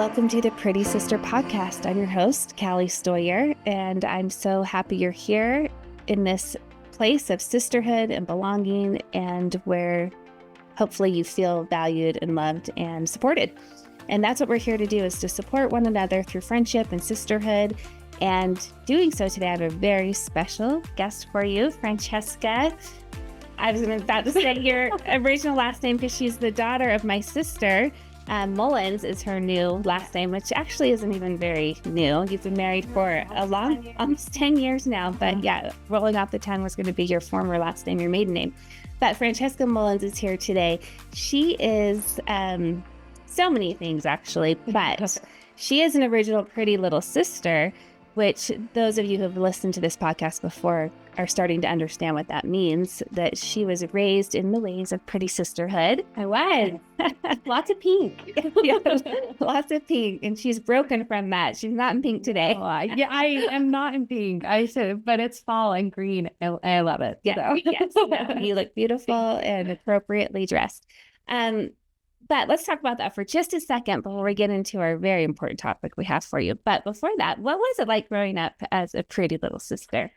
welcome to the Pretty Sister Podcast. I'm your host, Callie Stoyer, and I'm so happy you're here in this place of sisterhood and belonging, and where hopefully you feel valued and loved and supported. And that's what we're here to do, is to support one another through friendship and sisterhood. And doing so today, I have a very special guest for you, Francesca. I was about to say your original last name because she's the daughter of my sister. Mullins is her new last name, which actually isn't even very new. You've been married for almost 10 years now, but yeah, rolling off the tongue was going to be your former last name, your maiden name. But Francesca Mullins is here today. She is so many things, actually, but she is an original pretty little sister, which those of you who have listened to this podcast before are starting to understand what that means, that she was raised in the ways of pretty sisterhood. I was. Lots of pink. Yeah, lots of pink. And she's broken from that. She's not in pink today. Oh, I am not in pink. But it's fall and green. I love it. Yeah, so. Yes. No, you look beautiful and appropriately dressed. But let's talk about that for just a second before we get into our very important topic we have for you. But before that, what was it like growing up as a pretty little sister?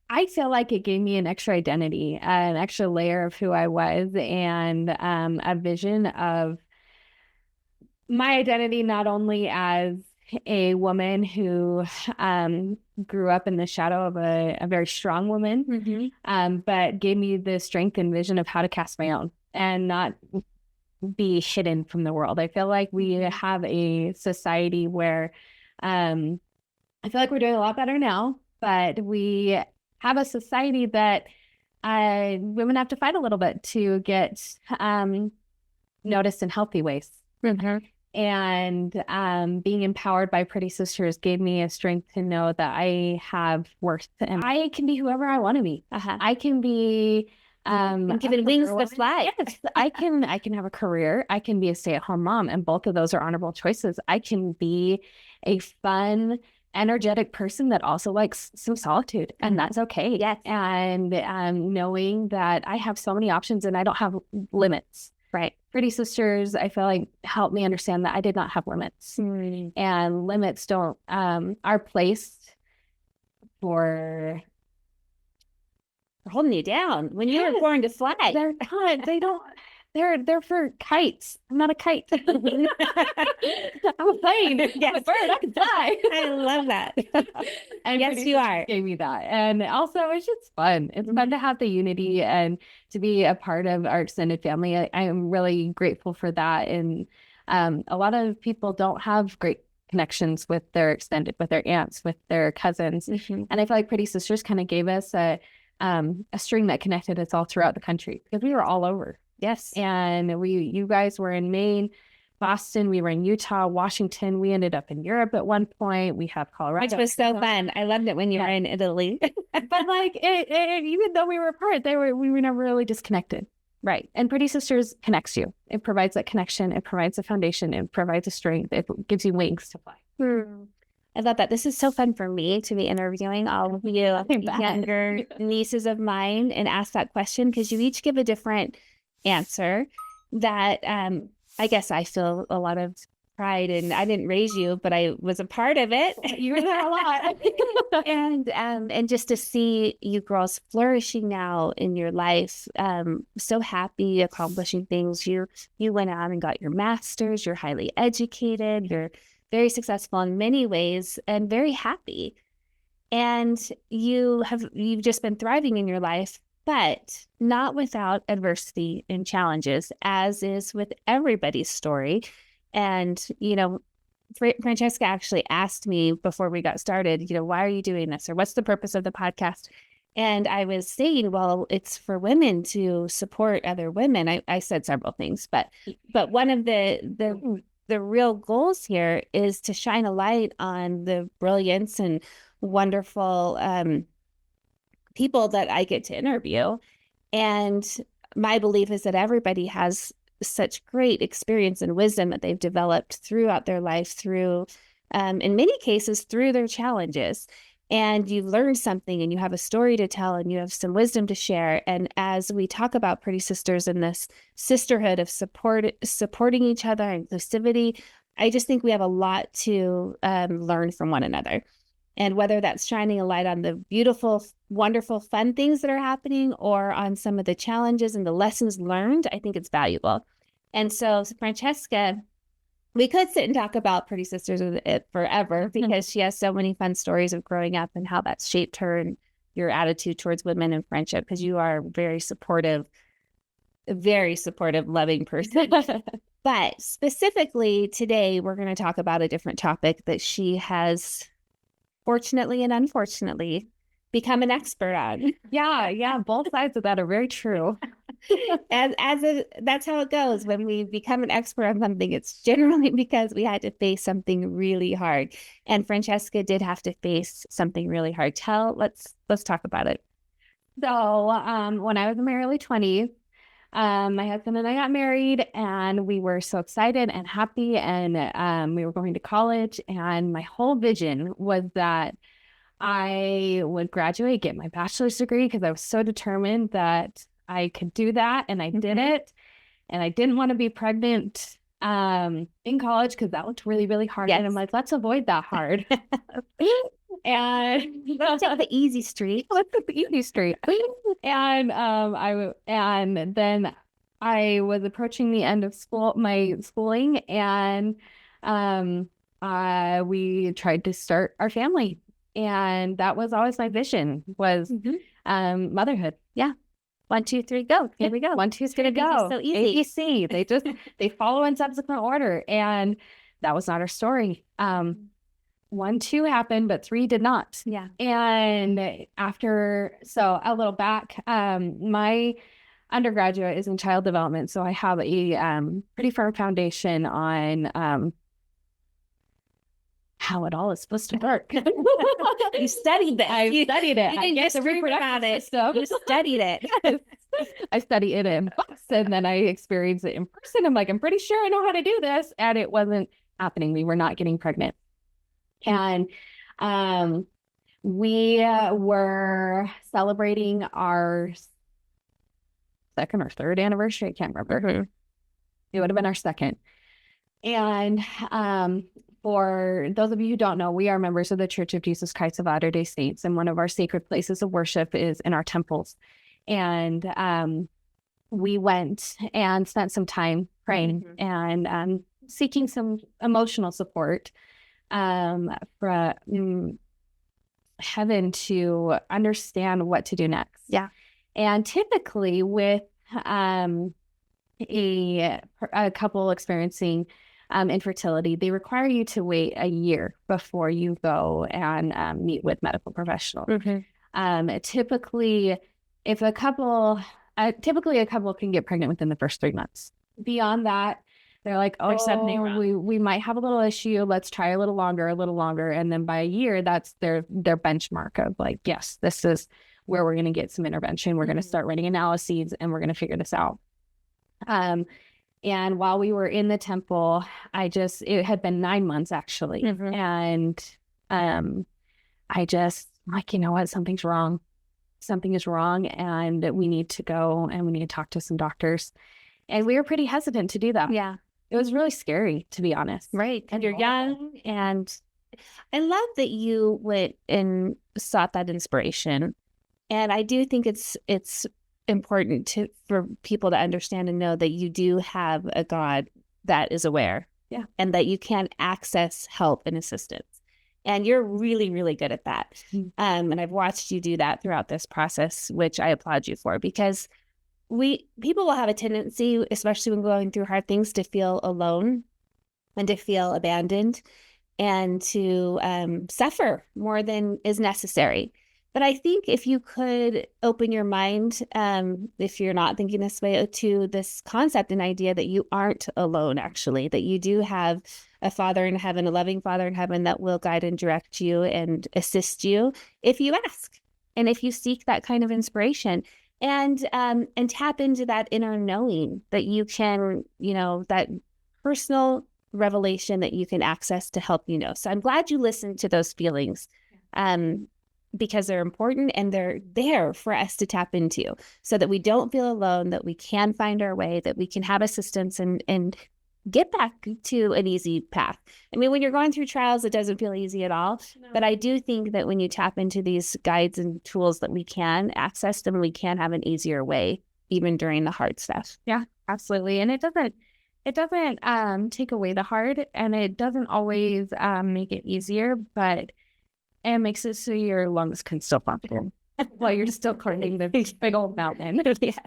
I feel like it gave me an extra identity, an extra layer of who I was, and a vision of my identity, not only as a woman who grew up in the shadow of a very strong woman, but gave me the strength and vision of how to cast my own and not be hidden from the world. I feel like we have a society where I feel like we're doing a lot better now, but we have a society that women have to fight a little bit to get noticed in healthy ways. And being empowered by Pretty Sisters gave me a strength to know that I have worth and I can be whoever I want to be. I can be given wings to fly. Yes, I can have a career. I can be a stay-at-home mom, and both of those are honorable choices. I can be a fun, energetic person that also likes some solitude, and that's okay. Yes. And knowing that I have so many options and I don't have limits. Right. Pretty Sisters, I feel like, helped me understand that I did not have limits. And limits are placed for holding you down when you were born to fly. They're not. They don't. They're for kites. I'm not a kite. I'm a plane. Yes. I'm a bird. I can fly. I love that. And yes, you are. Gave me that, and also it's just fun. It's fun to have the unity and to be a part of our extended family. I am really grateful for that, and a lot of people don't have great connections with their extended, with their aunts, with their cousins, and I feel like Pretty Sisters kind of gave us a string that connected us all throughout the country, because we were all over. Yes. And you guys were in Maine, Boston, we were in Utah, Washington. We ended up in Europe at one point. We have Colorado. Which was so fun. I loved it when you were in Italy. But like, even though we were apart, we were never really disconnected. Right. And Pretty Sisters connects you. It provides that connection. It provides a foundation. It provides a strength. It gives you wings to fly. I love that. This is so fun for me to be interviewing all of you younger nieces of mine and ask that question, because you each give a different answer that I guess I feel a lot of pride in. I didn't raise you, but I was a part of it. You were there a lot. and just to see you girls flourishing now in your life, so happy, accomplishing things. You went out and got your master's. You're highly educated. You're very successful in many ways and very happy. And you've just been thriving in your life, but not without adversity and challenges, as is with everybody's story. And, Francesca actually asked me before we got started, why are you doing this? Or what's the purpose of the podcast? And I was saying, well, it's for women to support other women. I said several things, but one of the real goals here is to shine a light on the brilliance and wonderful people that I get to interview. And my belief is that everybody has such great experience and wisdom that they've developed throughout their life, through, in many cases, through their challenges. And you've learned something and you have a story to tell and you have some wisdom to share. And as we talk about Pretty Sisters and this sisterhood of supporting each other, inclusivity, I just think we have a lot to learn from one another. And whether that's shining a light on the beautiful, wonderful, fun things that are happening or on some of the challenges and the lessons learned, I think it's valuable. And so Francesca, we could sit and talk about Pretty Sisters with it forever because she has so many fun stories of growing up and how that's shaped her and your attitude towards women and friendship, because you are very supportive, loving person. But specifically today, we're going to talk about a different topic that she has, fortunately and unfortunately, become an expert on. Yeah, both sides of that are very true. That's how it goes. When we become an expert on something, it's generally because we had to face something really hard. And Francesca did have to face something really hard. Let's talk about it. So when I was in my early 20s, my husband and I got married, and we were so excited and happy, and we were going to college, and my whole vision was that I would graduate, get my bachelor's degree, because I was so determined that I could do that, and I did it. And I didn't want to be pregnant in college because that looked really, really hard. Yes. And I'm like, let's avoid that hard. And let's take the easy street. Let's take the easy street. And and then I was approaching the end of my schooling, and we tried to start our family. And that was always my vision, was motherhood. Yeah. 1, 2, 3, go. Here we go. 1, 2, 3, go. So easy. ABC. They follow in subsequent order. And that was not our story. 1, 2 happened, but 3 did not. Yeah. And so a little back, my undergraduate is in child development. So I have a pretty firm foundation on how it all is supposed to work. You studied that. I studied it. I guess the reproductive system. You studied it. I studied it in books, and then I experienced it in person. I'm like, I'm pretty sure I know how to do this. And it wasn't happening. We were not getting pregnant. And we were celebrating our second or third anniversary. I can't remember. It would have been our second. And for those of you who don't know, we are members of the Church of Jesus Christ of Latter-day Saints, and one of our sacred places of worship is in our temples. And we went and spent some time praying and seeking some emotional support from heaven to understand what to do next. Yeah. And typically with a couple experiencing infertility, they require you to wait a year before you go and meet with medical professionals. Typically, if a couple can get pregnant within the first 3 months. Beyond that, they're like, oh, we might have a little issue. Let's try a little longer. And then by a year, that's their benchmark of like, yes, this is where we're going to get some intervention. We're going to start running analyses, and we're going to figure this out. And while we were in the temple, it had been 9 months actually. And I'm like, you know what? Something's wrong. Something is wrong, and we need to go and we need to talk to some doctors. And we were pretty hesitant to do that. Yeah. It was really scary, to be honest. Right. And you're young, and I love that you went and sought that inspiration. And I do think it's important for people to understand and know that you do have a God that is aware. Yeah. And that you can access help and assistance. And you're really, really good at that. And I've watched you do that throughout this process, which I applaud you for, because people will have a tendency, especially when going through hard things, to feel alone and to feel abandoned and to suffer more than is necessary. But I think if you could open your mind, if you're not thinking this way, to this concept and idea that you aren't alone, actually, that you do have a Father in heaven, a loving Father in heaven that will guide and direct you and assist you if you ask and if you seek that kind of inspiration, and tap into that inner knowing that you can, that personal revelation that you can access to help you know. So I'm glad you listened to those feelings. Because they're important, and they're there for us to tap into so that we don't feel alone, that we can find our way, that we can have assistance and get back to an easy path. I mean, when you're going through trials, it doesn't feel easy at all. No. But I do think that when you tap into these guides and tools that we can access them, we can have an easier way, even during the hard stuff. Yeah, absolutely. And it doesn't take away the hard, and it doesn't always make it easier, but it makes it so your lungs can still function while you're still climbing the big old mountain. Yes.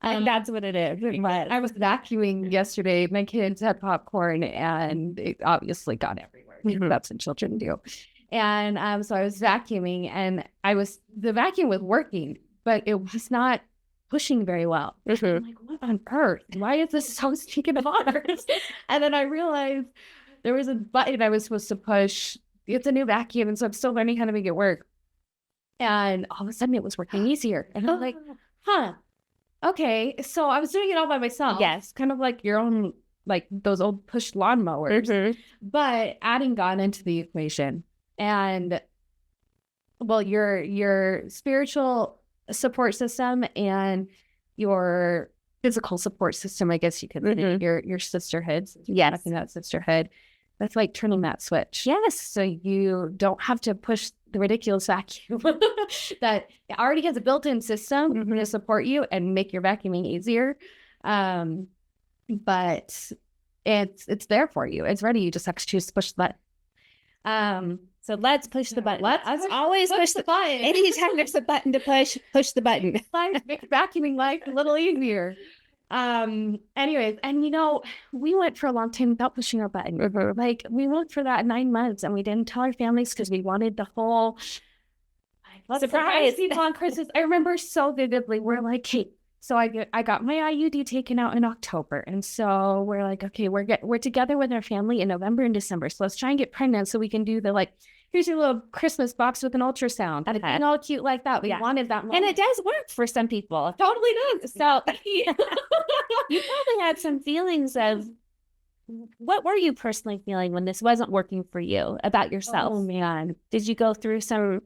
That's what it is. But I was vacuuming yesterday. My kids had popcorn, and it obviously got everywhere. Mm-hmm. That's what children do. And so I was vacuuming, and the vacuum was working, but it was not pushing very well. Mm-hmm. I'm like, what on earth? Why is this so stinking hard? And then I realized there was a button I was supposed to push. It's a new vacuum, and so I'm still learning how to make it work. And all of a sudden, it was working easier. And I'm like, huh. Okay, so I was doing it all by myself. Yes. Kind of like your own, like those old push lawnmowers. Mm-hmm. But adding God into the equation. And, well, your spiritual support system and your physical support system, I guess you could say, your sisterhood. Yes. Talking about sisterhood. That's like turning that switch. Yes. So you don't have to push the ridiculous vacuum that already has a built-in system to support you and make your vacuuming easier. But it's there for you. It's ready. You just have to choose to push the button. So let's push the button. Let's always push the button. Anytime there's a button to push the button. Make vacuuming life a little easier. Anyways, and we went for a long time without pushing our button. Mm-hmm. Like, we went for that 9 months, and we didn't tell our families because we wanted the whole surprise people on Christmas. I remember so vividly. We're like, hey, so I got my IUD taken out in October, and so we're like, okay, we're together with our family in November and December, so let's try and get pregnant so we can do the here's your little Christmas box with an ultrasound. And all cute like that. We wanted that moment. And it does work for some people. It totally does. So you probably had some feelings of, what were you personally feeling when this wasn't working for you about yourself? Oh, man. Did you go through some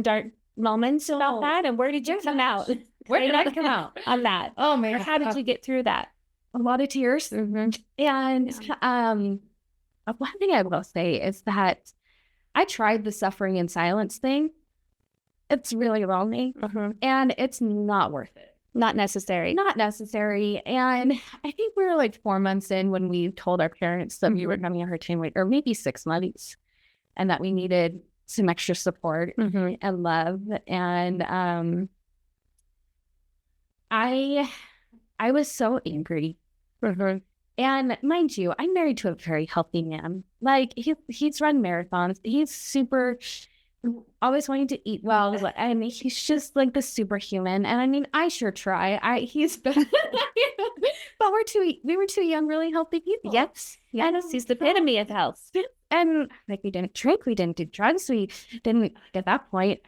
dark moments about that? And where did you come out? Where did I come out on that? Oh, man. Or how did you get through that? A lot of tears. Mm-hmm. And one thing I will say is that I tried the suffering in silence thing. It's really lonely, and it's not worth it. Not necessary. And I think we were 4 months in when we told our parents that we were having a hard time, or maybe 6 months, and that we needed some extra support and love. And I was so angry. And mind you, I'm married to a very healthy man. He's run marathons. He's super, always wanting to eat well. And he's just the superhuman. And I mean, I sure try. But we were two young, really healthy people. Yes. He's the epitome of health. And we didn't drink, we didn't do drugs. We didn't, at that point,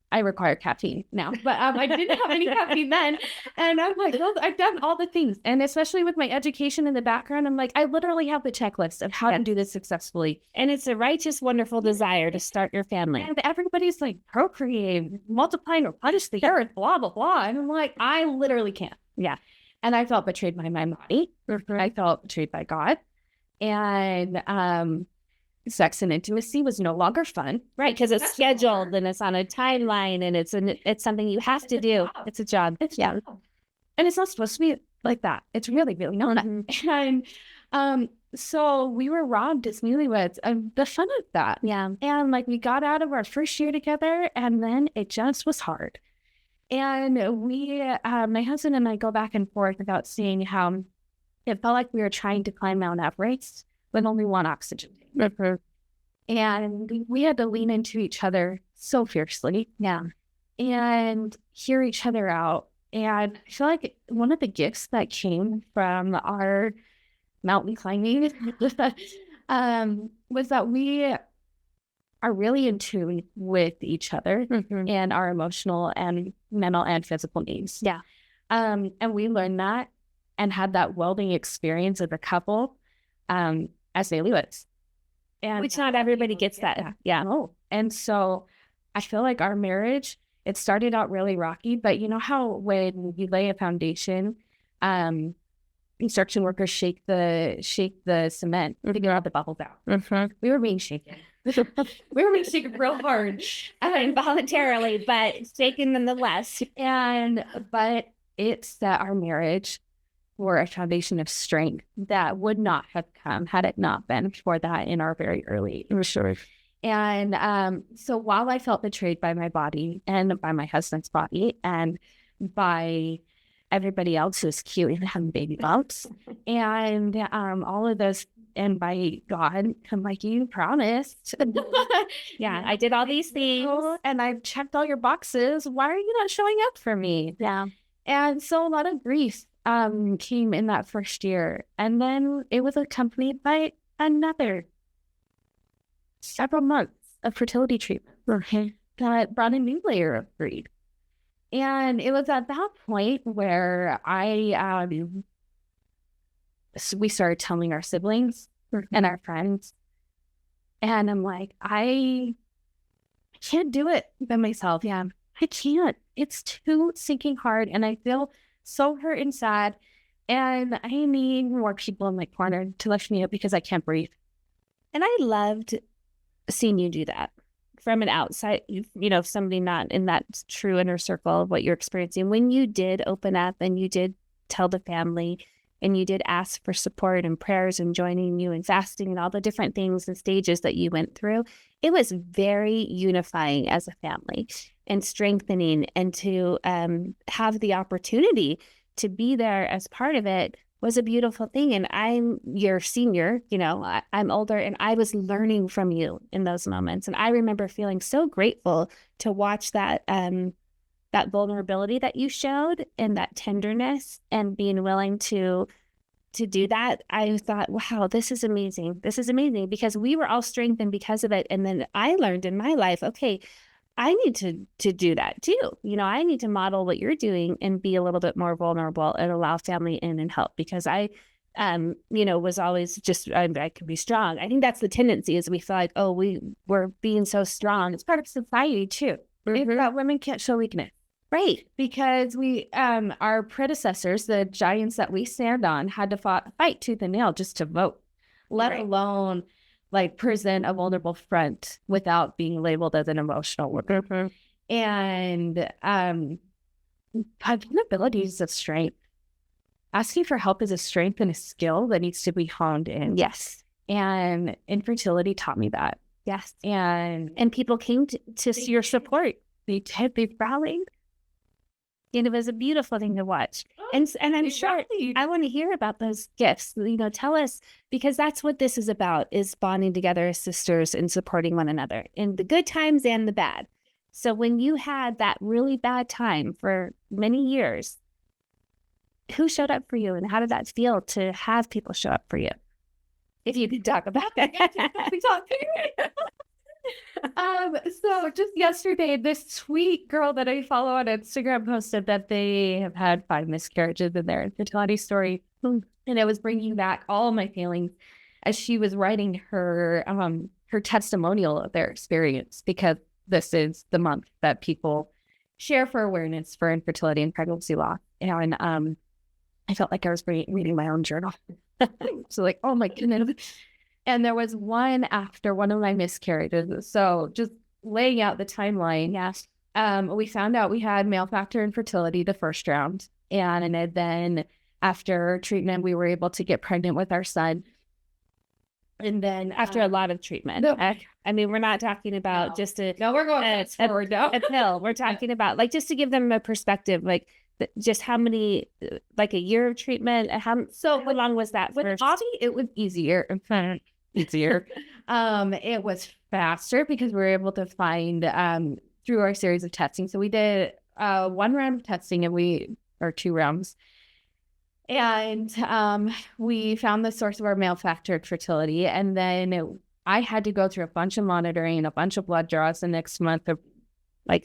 I require caffeine now, but I didn't have any caffeine then. And I'm like, well, I've done all the things. And especially with my education in the background, I'm like, I literally have the checklist of how to do this successfully. And it's a righteous, wonderful desire to start your family. And everybody's like, procreate, multiply, and replenish the earth, blah, blah, blah. And I'm like, I literally can't. Yeah. And I felt betrayed by my body. I felt betrayed by God. And sex and intimacy was no longer fun. Right, because it's scheduled and it's on a timeline, and it's something you have to do. It's a job. And it's not supposed to be like that. It's really, really not. And so we were robbed as newlyweds of the fun of that. Yeah. And we got out of our first year together, and then it just was hard. And we, my husband and I go back and forth about seeing how it felt like we were trying to climb Mount Everest with only one oxygen tank. And we had to lean into each other so fiercely. Yeah. And hear each other out. And I feel like one of the gifts that came from our mountain climbing was that we are really in tune with each other and our emotional and mental and physical needs. Yeah. And we learned that and had that welding experience as a couple as newlyweds. And which not everybody gets that. Yeah. No. And so I feel like our marriage, it started out really rocky, but you know how when you lay a foundation, construction workers shake the cement to get all the bubbles out. We were being shaken. We were being shaken real hard, Involuntarily, but shaken nonetheless. But it set our marriage for a foundation of strength that would not have come had it not been for that in our very early age. Sure. And so while I felt betrayed by my body and by my husband's body and by everybody else who's cute and having baby bumps and all of those, and by God, I'm like, you promised. Yeah, I did all these things. And I've checked all your boxes. Why are you not showing up for me? Yeah. And so a lot of grief came in that first year. And then it was accompanied by another several months of fertility treatment that brought a new layer of grief. And it was at that point where we started telling our siblings and our friends. And I'm like, I can't do it by myself. Yeah, I can't. It's too sinking hard. And I feel so hurt and sad. And I need more people in my corner to lift me up because I can't breathe. And I loved seeing you do that from an outside, somebody not in that true inner circle of what you're experiencing. When you did open up and you did tell the family and you did ask for support and prayers and joining you and fasting and all the different things and stages that you went through, it was very unifying as a family and strengthening, and to have the opportunity to be there as part of it was a beautiful thing. And I'm your senior, I'm older, and I was learning from you in those moments. And I remember feeling so grateful to watch that vulnerability that you showed and that tenderness and being willing to do that. I thought, wow, this is amazing. This is amazing, because we were all strengthened because of it. And then I learned in my life, okay, I need to do that too. I need to model what you're doing and be a little bit more vulnerable and allow family in and help, because I, was always just, I could be strong. I think that's the tendency, is we feel like, oh, we're being so strong. It's part of society too. It's that women can't show weakness. Right. Because we, our predecessors, the giants that we stand on, had to fight tooth and nail just to vote, let alone present a vulnerable front without being labeled as an emotional worker. And vulnerability is a strength. Asking for help is a strength and a skill that needs to be honed in. Yes. And infertility taught me that. Yes. And people came to see your support. They rallied. And it was a beautiful thing to watch. And I'm sure I want to hear about those gifts. Tell us, because that's what this is about, is bonding together as sisters and supporting one another in the good times and the bad. So when you had that really bad time for many years, who showed up for you, and how did that feel to have people show up for you? If you could talk about that. So just yesterday, this sweet girl that I follow on Instagram posted that they have had 5 miscarriages in their infertility story. And it was bringing back all my feelings as she was writing her testimonial of their experience, because this is the month that people share for awareness for infertility and pregnancy loss. And I felt like I was reading my own journal. So like, oh my goodness. And there was one after one of my miscarriages. So just laying out the timeline. Yes. We found out we had male factor infertility the first round. And then after treatment, we were able to get pregnant with our son. And then after a lot of treatment. No. I mean, we're not talking about just a... No, we're going forward now. A pill. We're talking about, just to give them a perspective, just how many, a year of treatment? How long was that? With Avi, it was easier. It was faster because we were able to find through our series of testing. So we did 1 round of testing or 2 rounds. And we found the source of our male factor infertility. And then I had to go through a bunch of monitoring, a bunch of blood draws the next month of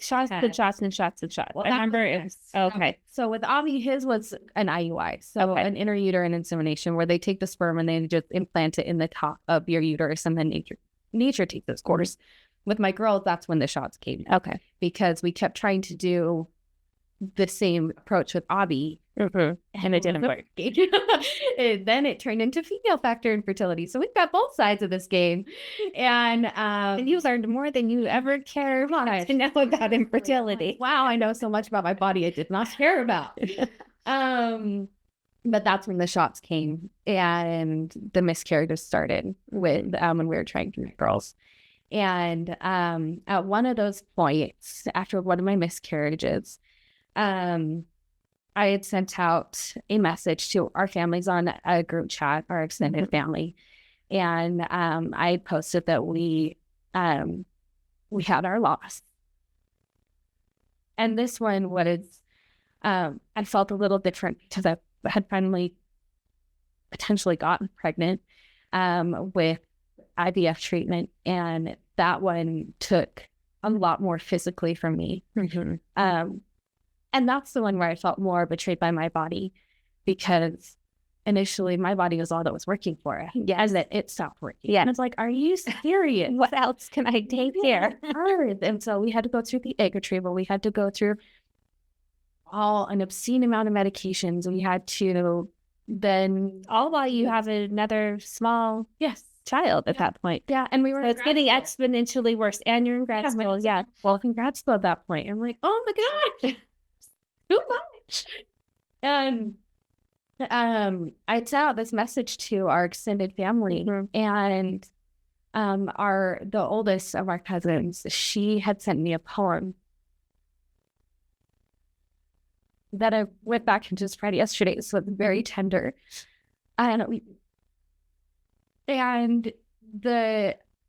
shots and shots and shots and shots. Well, I remember it was, okay. So with Avi, his was an IUI. So an intrauterine insemination, where they take the sperm and they just implant it in the top of your uterus, and then nature takes its course. With my girls, that's when the shots came. Okay. Because we kept trying to do the same approach with Abby. And it didn't work. Then it turned into female factor infertility. So we've got both sides of this game. And you learned more than you ever cared to know about infertility. Wow, I know so much about my body I did not care about. But that's when the shots came and the miscarriages started with when we were trying to make girls. And at one of those points, after one of my miscarriages, I had sent out a message to our families on a group chat, our extended family, and I had posted that we had our loss. And this one was, I felt a little different because I had finally potentially gotten pregnant with IVF treatment, and that one took a lot more physically from me. And that's the one where I felt more betrayed by my body, because initially my body was all that was working for it. Yes. And that it stopped working. Yeah. And it's like, are you serious? What else can I take here? And so we had to go through the egg retrieval. We had to go through an obscene amount of medications. We had to then... All while you have another small child at that point. Yeah. And we were... So it's getting exponentially worse. And you're in grad school. Yeah. Well, in grad school at that point, I'm like, oh my God. Too much. And I sent out this message to our extended family, and the oldest of our cousins, she had sent me a poem that I went back and just read yesterday. So it's very tender.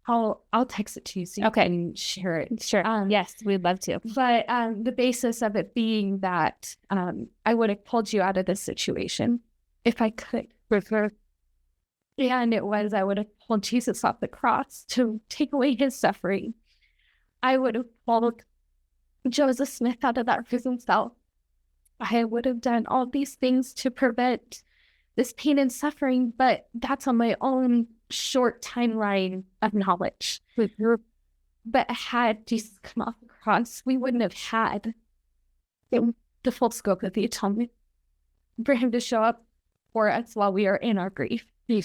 I'll text it to you so you can share it. Sure. Yes, we'd love to. But the basis of it being that I would have pulled you out of this situation if I could. And it was, I would have pulled Jesus off the cross to take away his suffering. I would have pulled Joseph Smith out of that prison cell. I would have done all these things to prevent this pain and suffering, but that's on my own short timeline of knowledge. But had Jesus come off the cross, we wouldn't have had the full scope of the atonement for him to show up for us while we are in our grief. We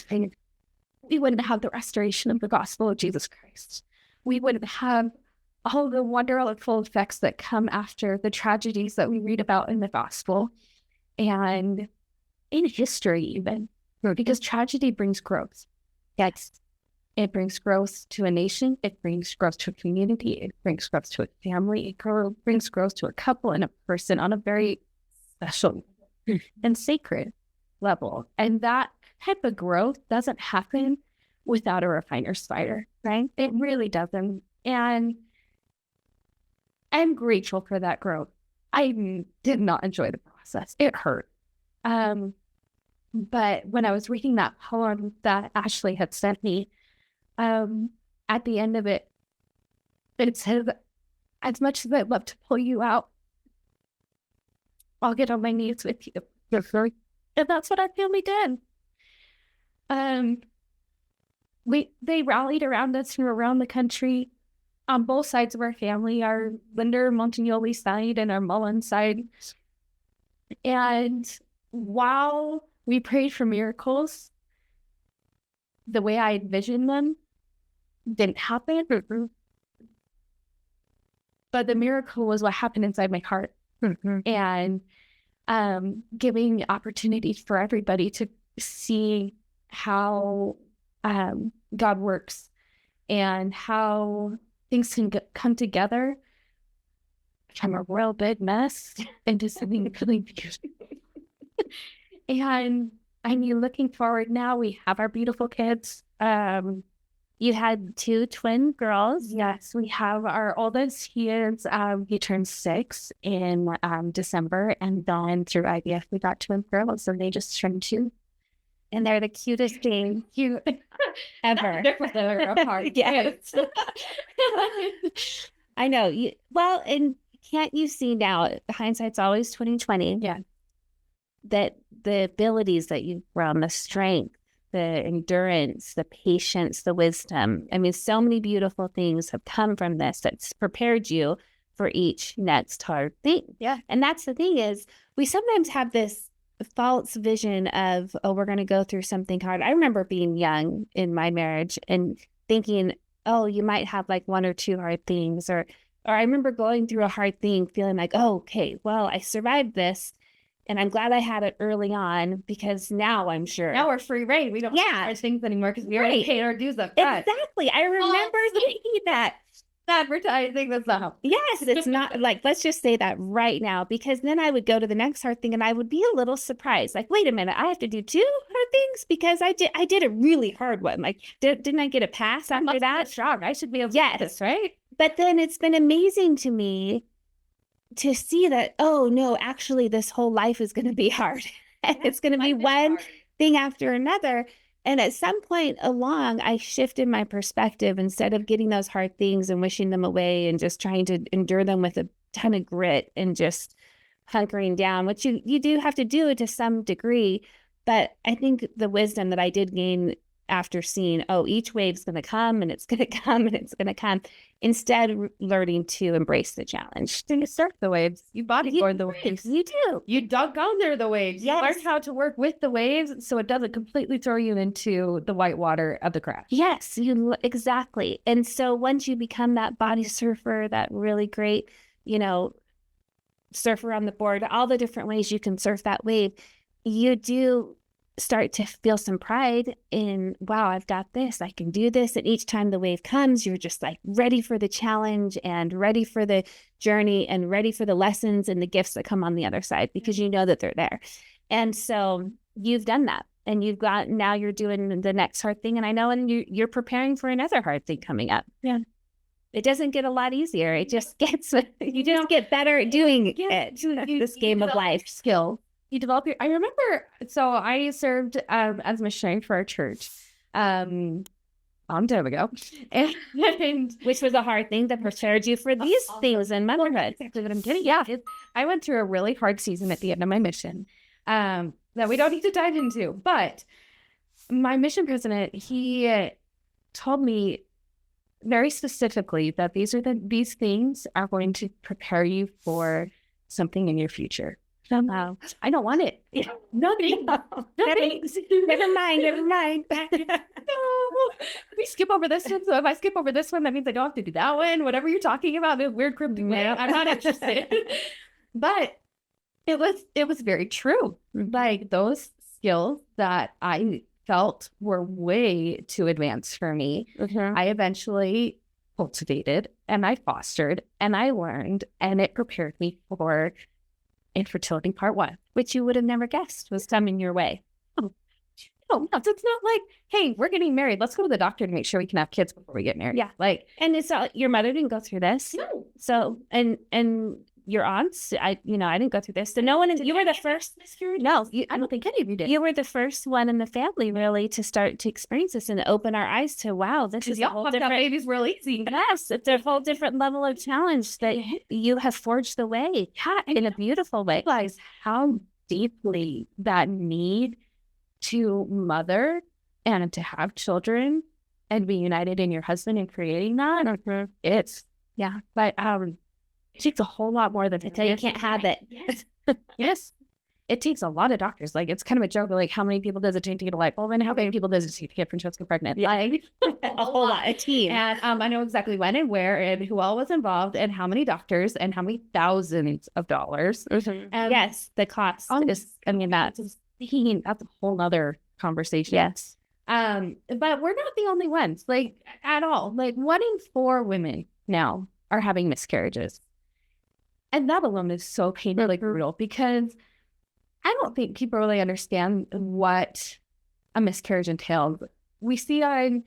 wouldn't have the restoration of the gospel of Jesus Christ. We wouldn't have all the wonderful effects that come after the tragedies that we read about in the gospel and in history even, because tragedy brings growth. Yes, it brings growth to a nation. It brings growth to a community. It brings growth to a family. It brings growth to a couple and a person on a very special and sacred level. And that type of growth doesn't happen without a refiner's fire, right? It really doesn't. And I'm grateful for that growth. I did not enjoy the process. It hurt. But when I was reading that poem that Ashley had sent me, at the end of it, it said, as much as I'd love to pull you out, I'll get on my knees with you. And that's what our family did. They rallied around us from around the country on both sides of our family, our Linder Montagnoli side and our Mullins side. And while we prayed for miracles, the way I envisioned them didn't happen. But the miracle was what happened inside my heart. And giving opportunities for everybody to see how God works and how things can come together from a real big mess into something really beautiful. And I mean, looking forward now, we have our beautiful kids. You had 2 twin girls. Yes, we have our oldest. He turned 6 in December, and then through IVF we got twin girls, so they just turned 2. And they're the cutest thing ever. They're apart. Yes. I know. Well, and can't you see now, hindsight's always 20/20. Yeah. That the abilities that you've grown, the strength, the endurance, the patience, the wisdom. I mean, so many beautiful things have come from this that's prepared you for each next hard thing. Yeah. And that's the thing is we sometimes have this false vision of, oh, we're going to go through something hard. I remember being young in my marriage and thinking, oh, you might have like one or two hard things, or I remember going through a hard thing feeling like, oh, okay, well, I survived this and I'm glad I had it early on because now I'm sure. Now we're free reign. We don't have hard things anymore because we already paid our dues up front. Exactly. I remember thinking that. Advertising that's not. Yes, it's not like, let's just say that right now, because then I would go to the next hard thing and I would be a little surprised. Like, wait a minute, I have to do two hard things because I did a really hard one. Like, didn't I get a pass after that? Strong. I should be able to do this, right? But then it's been amazing to me to see that, oh no, actually this whole life is going to be hard. And it's going to be one thing after another. And at some point along, I shifted my perspective. Instead of getting those hard things and wishing them away and just trying to endure them with a ton of grit and just hunkering down, which you do have to do to some degree. But I think the wisdom that I did gain after seeing, oh, each wave's going to come and it's going to come and it's going to come, instead learning to embrace the challenge. You surf the waves. You bodyboard the waves. You do. You dug under the waves. Yes. You learn how to work with the waves so it doesn't completely throw you into the white water of the crash. Yes, exactly. And so once you become that body surfer, that really great, surfer on the board, all the different ways you can surf that wave, you do start to feel some pride in, wow, I've got this, I can do this. And each time the wave comes, you're just like ready for the challenge and ready for the journey and ready for the lessons and the gifts that come on the other side because you know that they're there. And so you've done that and now you're doing the next hard thing. And I know, and you're preparing for another hard thing coming up. Yeah. It doesn't get a lot easier. It just gets, you just get better at doing it. This game of life. Skill. You develop I remember, so I served as a missionary for our church a long time ago. And which was a hard thing that prepared you for these things in motherhood. Exactly what I'm getting. Yeah. I went through a really hard season at the end of my mission that we don't need to dive into. But my mission president, he told me very specifically that these things are going to prepare you for something in your future. Wow. I don't want it. No, thanks. Never mind. No. We skip over this one. So if I skip over this one, that means I don't have to do that one. Whatever you're talking about, this weird cryptic way, I'm not interested. But it was very true. Like those skills that I felt were way too advanced for me, I eventually cultivated and I fostered and I learned, and it prepared me for infertility part 1, which you would have never guessed was coming your way. No, it's not like, hey, we're getting married. Let's go to the doctor to make sure we can have kids before we get married. Yeah. And it's your mother didn't go through this. No. So, and your aunts, I didn't go through this. So no one, you were the first. No, I don't think any of you did. You were the first one in the family really to start to experience this and open our eyes to, wow, this is a whole different. Babies real easy. Yes, it's a whole different level of challenge that you have forged the way in a beautiful way. Realize how deeply that need to mother and to have children and be united in your husband and creating that. It's but it takes a whole lot more than you can't have it. Yes. Yes. It takes a lot of doctors. Like, it's kind of a joke, but like, how many people does it take to get a light bulb and how many people does it take to get Francesca pregnant? Like, a whole lot, a team. And I know exactly when and where and who all was involved and how many doctors and how many thousands of dollars. And yes, the cost is, that's a whole nother conversation. Yes. But we're not the only ones, like, at all. Like, 1 in 4 women now are having miscarriages. And that alone is so painfully brutal because I don't think people really understand what a miscarriage entails. We see on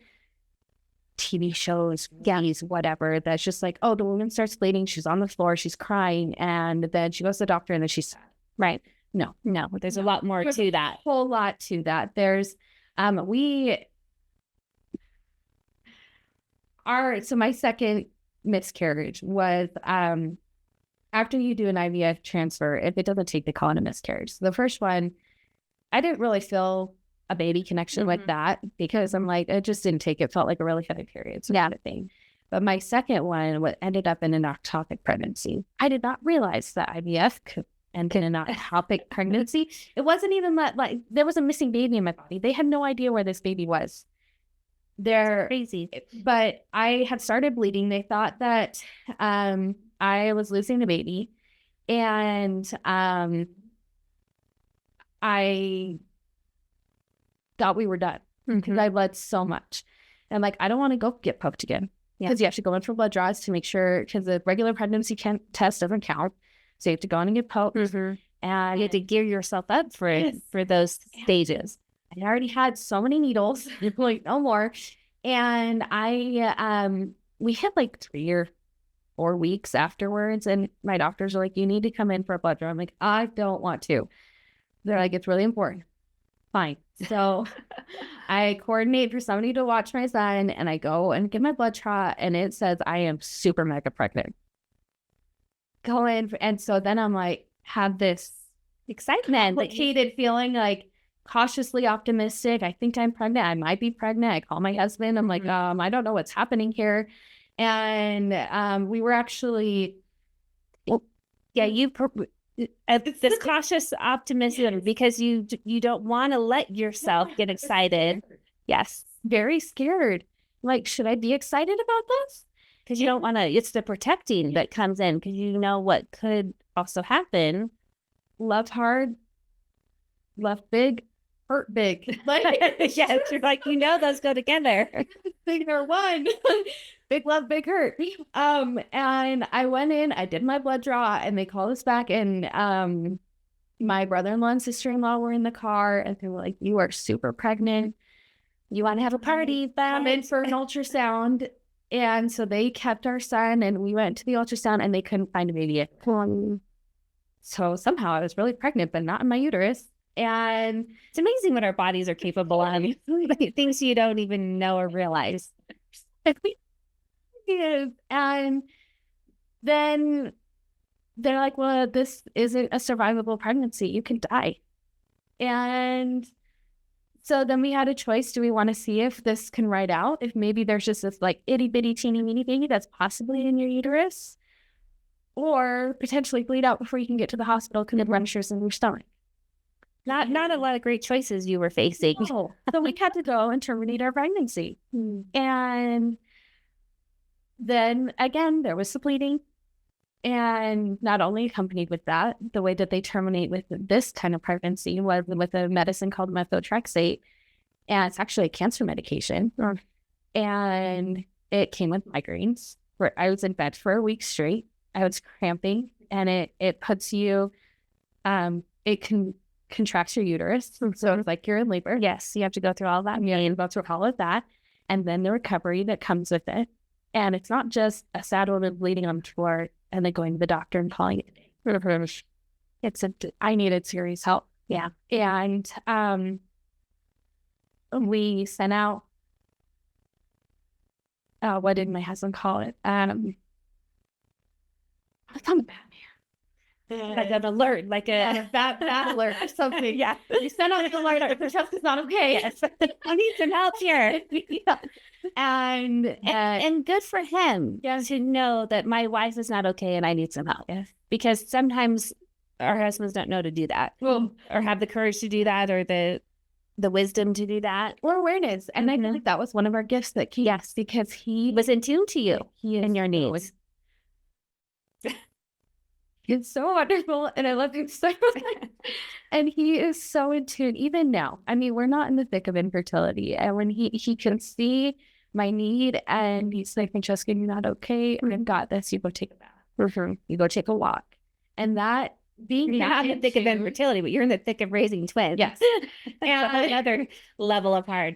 TV shows, galleys, whatever, that's just like, oh, the woman starts bleeding, she's on the floor, she's crying, and then she goes to the doctor and then she's sad. Right. No, there's a lot more to that. A whole lot to that. There's, so my second miscarriage was, after you do an IVF transfer, if it doesn't take, they call it a miscarriage. So the first one, I didn't really feel a baby connection with that because I'm like, it just didn't take. It felt like a really heavy period. So that thing. But my second one, what ended up in an ectopic pregnancy. I did not realize that IVF could end in an ectopic pregnancy. It wasn't even that, like, there was a missing baby in my body. They had no idea where this baby was. They're crazy. But I had started bleeding. They thought that I was losing the baby. And I thought we were done because I bled so much. And I'm like, I don't want to go get poked again. Because you have to go in for blood draws to make sure, because the regular pregnancy test doesn't count. So you have to go in and get poked. And you have to gear yourself up for those stages. I already had so many needles, like no more. And we had like 3 or 4 weeks afterwards. And my doctors are like, you need to come in for a blood draw. I'm like, I don't want to. They're like, it's really important. Fine. So I coordinate for somebody to watch my son, and I go and get my blood draw, and it says I am super mega pregnant. Go in, and so then I'm like, have this excitement, like hated feeling, like cautiously optimistic. I think I'm pregnant. I might be pregnant. I call my husband. I'm like, I don't know what's happening here. And we were actually, this cautious optimism, because you don't want to let yourself get excited. Yes. Very scared. Like, should I be excited about this? Because you don't want to, it's the protecting that comes in, because you know what could also happen. Love hard, love big, hurt big. Like, yes, you're like, those go together. Big or one. Big love, big hurt. And I went in, I did my blood draw, and they called us back, and my brother-in-law and sister-in-law were in the car, and they were like, you are super pregnant. You want to have a party? Come in for an ultrasound. And so they kept our son, and we went to the ultrasound, and they couldn't find a baby. So somehow I was really pregnant, but not in my uterus. And it's amazing what our bodies are capable of. Things you don't even know or realize. And then they're like, well, this isn't a survivable pregnancy. You can die. And so then we had a choice. Do we want to see if this can ride out? If maybe there's just this like itty bitty teeny weeny baby that's possibly in your uterus, or potentially bleed out before you can get to the hospital because it ruptures in your stomach. Not a lot of great choices you were facing. No. So we had to go and terminate our pregnancy. And then again, there was the bleeding. And not only accompanied with that, the way that they terminate with this kind of pregnancy was with a medicine called methotrexate. And it's actually a cancer medication. And it came with migraines. Where I was in bed for a week straight. I was cramping, and it puts you, it can contracts your uterus. So it's like you're in labor. Yes, you have to go through all that. You go through all of that. And then the recovery that comes with it. And it's not just a sad woman bleeding on the floor and then going to the doctor and calling it. I needed serious help. Yeah. And we sent out, what did my husband call it? I'm a Batman. Like an alert, like a bad alert or something. Yeah. You sent out an alert. Francesca's not okay. I need some help here. Yeah. And good for him to know that my wife is not okay and I need some help. Yes. Because sometimes our husbands don't know to do that. Well, or have the courage to do that, or the wisdom to do that. Or awareness. And I think that was one of our gifts that he, yes, because he was in tune to you and your needs. He's so wonderful, and I love him so much. And he is so in tune, even now. I mean, we're not in the thick of infertility. And when he can see my need, and he's like, Francesca, you're not okay. I've got this. You go take a bath. You go take a walk. And that being you're not in the thick of infertility, but you're in the thick of raising twins. Yes. And another level of hard.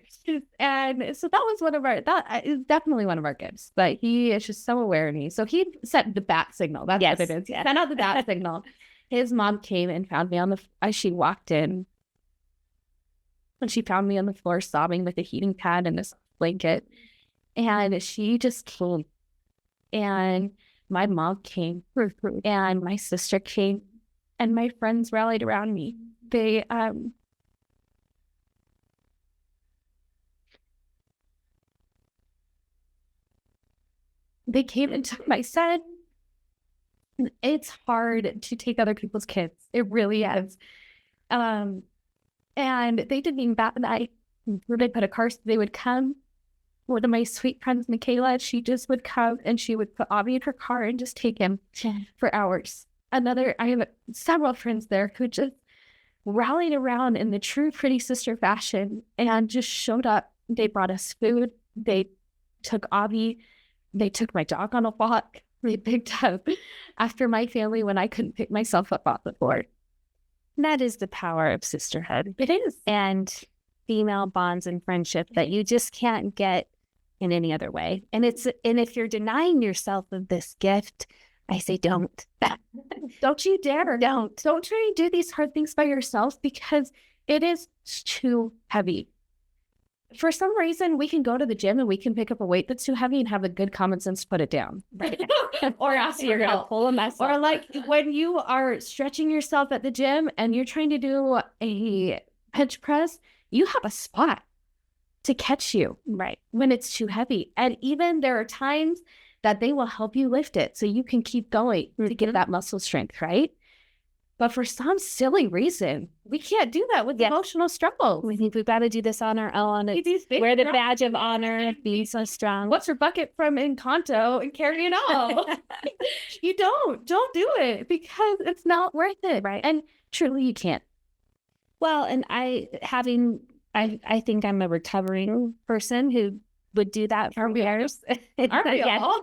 And so that was that is definitely one of our gifts. But he is just so aware of me. So he sent the bat signal. That's what it is. He sent out the bat signal. His mom came and found me as she walked in. And she found me on the floor sobbing with a heating pad and this blanket. And she just came. And my mom came. And my sister came. And my friends rallied around me. They, they came and took my son. It's hard to take other people's kids. It really is. And they didn't even bat an eye. They put a car, they would come. One of my sweet friends, Michaela, she just would come and she would put Avi in her car and just take him for hours. I have several friends there who just rallied around in the true pretty sister fashion and just showed up. They brought us food. They took Avi. They took my dog on a walk. They picked up after my family when I couldn't pick myself up off the floor. That is the power of sisterhood. It is. And female bonds and friendship that you just can't get in any other way. And if you're denying yourself of this gift, I say don't. Don't you dare. Don't try to do these hard things by yourself because it is too heavy. For some reason, we can go to the gym and we can pick up a weight that's too heavy and have the good common sense to put it down. Right. Or else you're going to pull a mess. Or like when you are stretching yourself at the gym and you're trying to do a bench press, you have a spot to catch you. Right. When it's too heavy. And even there are times that they will help you lift it so you can keep going to get that muscle strength, right? But for some silly reason, we can't do that with emotional struggle. We think we've got to do this on our own. Wear the badge of honor, being so strong. What's your bucket from Encanto and carry it all? You don't do it because it's not worth it. Right. And truly you can't. Well, and I think I'm a recovering person who would do that for years. Aren't we all?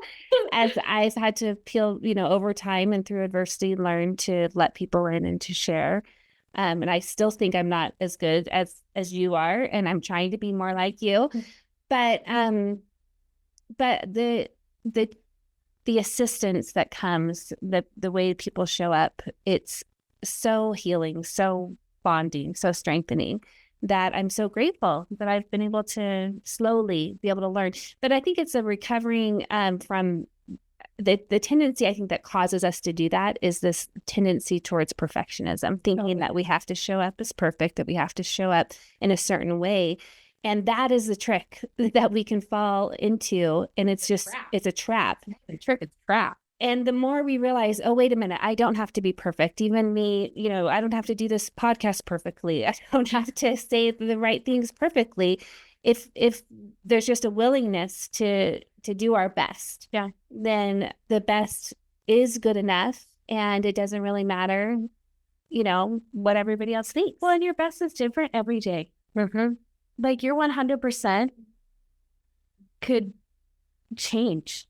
As I've had to peel, over time and through adversity, learn to let people in and to share. And I still think I'm not as good as you are, and I'm trying to be more like you. But the assistance that comes, the way people show up, it's so healing, so bonding, so strengthening, that I'm so grateful that I've been able to slowly be able to learn. But I think it's a recovering from the tendency, I think, that causes us to do that is this tendency towards perfectionism, thinking that we have to show up as perfect, that we have to show up in a certain way. And that is the trick that we can fall into. And it's a trap. It's a trap. And the more we realize, oh, wait a minute, I don't have to be perfect. Even me, I don't have to do this podcast perfectly. I don't have to say the right things perfectly. If there's just a willingness to do our best, then the best is good enough. And it doesn't really matter, what everybody else thinks. Well, and your best is different every day. Mm-hmm. Like your 100% could change.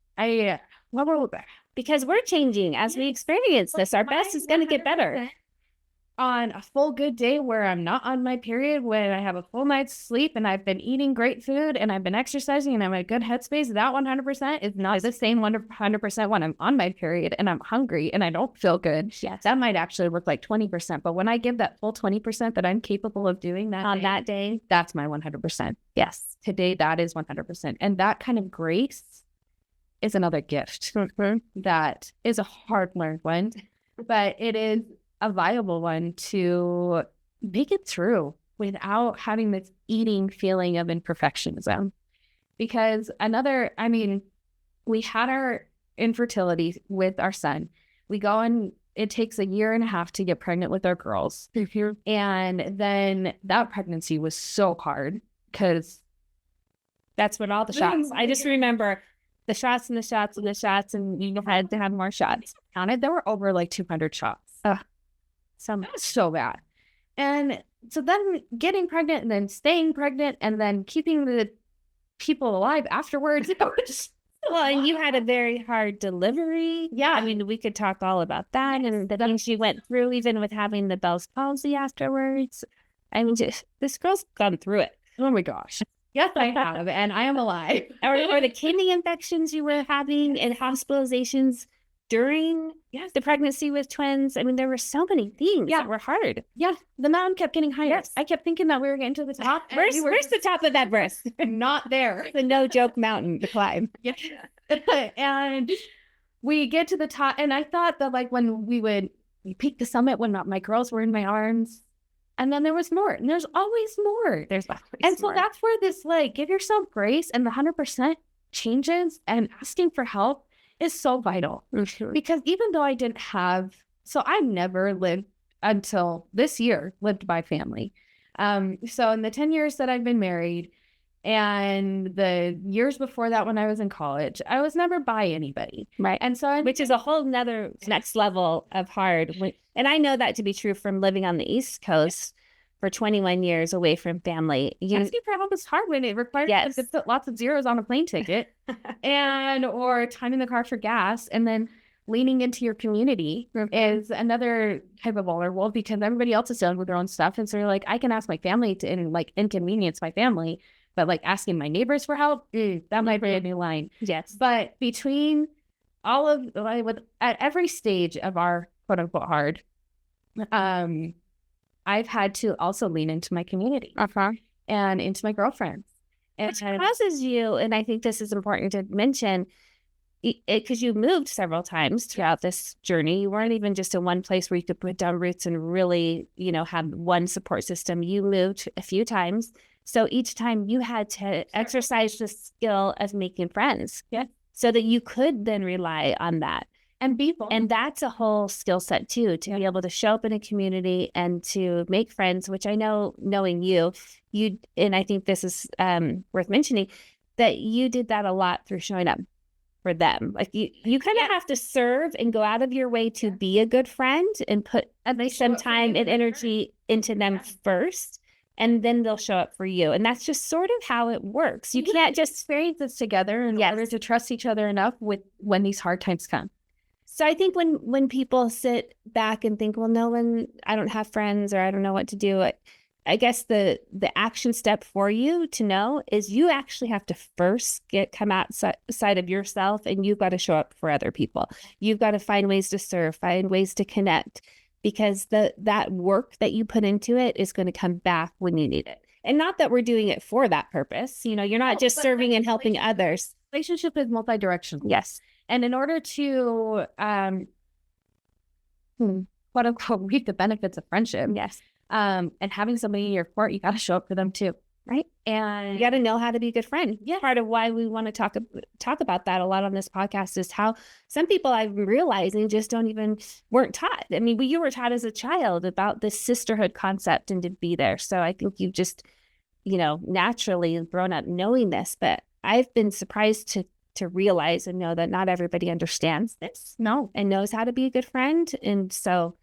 Because we're changing as we experience this. Our best is going to get better. On a full good day where I'm not on my period, when I have a full night's sleep and I've been eating great food and I've been exercising and I'm in a good headspace, that 100% is not the same 100% when I'm on my period and I'm hungry and I don't feel good. Yes. That might actually work like 20%. But when I give that full 20% that I'm capable of doing that day, that's my 100%. Yes. Today, that is 100%. And that kind of grace is another gift that is a hard-learned one, but it is a viable one to make it through without having this eating feeling of imperfectionism. Because we had our infertility with our son. We go and it takes 1.5 years to get pregnant with our girls. And then that pregnancy was so hard because that's when all the shots. I just remember the shots and the shots and the shots, and you had to have more shots. Counted, there were over like 200 shots. That was so bad. And so then getting pregnant and then staying pregnant and then keeping the people alive afterwards. Well, and you had a very hard delivery. Yeah. We could talk all about that and the things you went through, even with having the Bell's palsy afterwards. This girl's gone through it. Oh my gosh. Yes, I have, and I am alive. Or the kidney infections you were having and hospitalizations during the pregnancy with twins. There were so many things that were hard. Yeah, the mountain kept getting higher. Yes. I kept thinking that we were getting to the top. Where's the top of that verse? Not there. The no-joke mountain to climb. Yeah. And we get to the top, and I thought that when we peaked the summit when my girls were in my arms, and then there was more, and there's always more. There's always and so more. that's where this give yourself grace and the 100% changes, and asking for help is so vital. Because even though I didn't have, so I never lived until this year, lived by family. So in the 10 years that I've been married and the years before that when I was in college, I was never by anybody. Right. And so which is a whole nother next level of hard. And I know that to be true from living on the East Coast for 21 years away from family. Asking for help is hard when it requires to put lots of zeros on a plane ticket or time in the car for gas, and then leaning into your community is another type of vulnerable because everybody else is dealing with their own stuff. And so you're like, I can ask my family to inconvenience my family, but like asking my neighbors for help, that might be a new line. Yes. But between all of at every stage of our quote unquote hard, I've had to also lean into my community and into my girlfriends. Which causes you, and I think this is important to mention, because you moved several times throughout this journey. You weren't even just in one place where you could put down roots and really, have one support system. You moved a few times. So each time you had to exercise the skill of making friends so that you could then rely on that. And people. And that's a whole skill set too, to be able to show up in a community and to make friends, which I know, knowing you, and I think this is worth mentioning, that you did that a lot through showing up for them. Like you kind of have to serve and go out of your way to be a good friend and put at least some time and energy into them first. And then they'll show up for you. And that's just sort of how it works. You can't just experience this together in order to trust each other enough when these hard times come. So I think when people sit back and think, well, Nolan, I don't have friends or I don't know what to do. I guess the action step for you to know is you actually have to first come outside of yourself, and you've got to show up for other people. You've got to find ways to serve, find ways to connect, because that work that you put into it is going to come back when you need it. And not that we're doing it for that purpose. You're not just serving and helping others. Relationship is multi-directional. Yes. And in order to, quote unquote, reap the benefits of friendship, and having somebody in your court, you got to show up for them too, right? And you got to know how to be a good friend. Yeah. Part of why we want to talk about that a lot on this podcast is how some people, I'm realizing, just weren't taught. I mean, you were taught as a child about this sisterhood concept and to be there. So I think you've just, naturally grown up knowing this. But I've been surprised to realize and know that not everybody understands this. No. And knows how to be a good friend. And so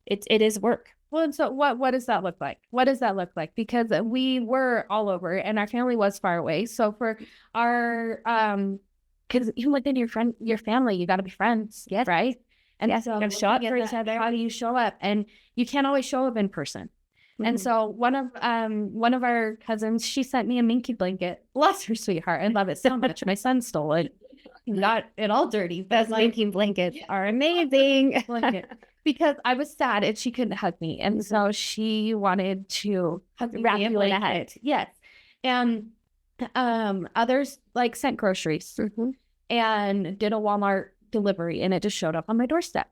it is work. Well, and so what does that look like? What does that look like? Because we were all over and our family was far away. So for our, because even within your family, you got to be friends, right? And so you got to show up for each other. How do you show up? And you can't always show up in person. Mm-hmm. And so one of our cousins, she sent me a minky blanket. Bless her sweetheart. I love it so much. My son stole it. Got it all dirty. Those minky blankets are amazing. Because I was sad and she couldn't hug me. And so she wanted to wrap you in a hug. Yes. And others sent groceries and did a Walmart delivery, and it just showed up on my doorstep.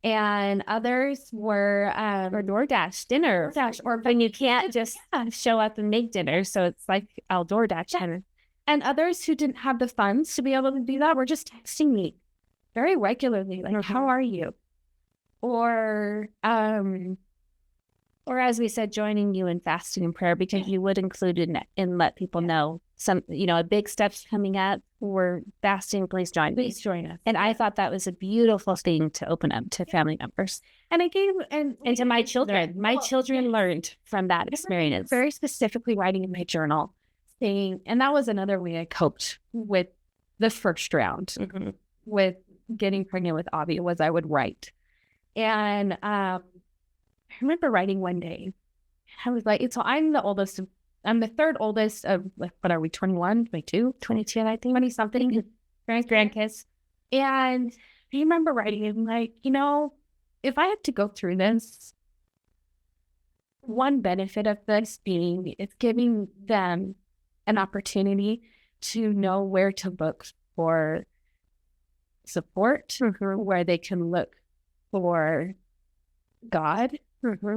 And others were or DoorDash dinner. Or when you can't just show up and make dinner. So it's like I'll DoorDash dinner. And others who didn't have the funds to be able to do that were just texting me very regularly, like, how are you? Or as we said, joining you in fasting and prayer, because you would include it and let people know a big step's coming up. We're fasting. Please join us. And I thought that was a beautiful thing to open up to family members. And I gave and to my children. My children learned from that experience. Very specifically writing in my journal, saying, and that was another way I coped with the first round with getting pregnant with Avi, was I would write. And I remember writing one day, I was like, so I'm the third oldest of, what are we, 21, 22, I think, 20 something, grandkids. And I remember writing it like, if I had to go through this, one benefit of this being it's giving them an opportunity to know where to look for support, where they can look for God,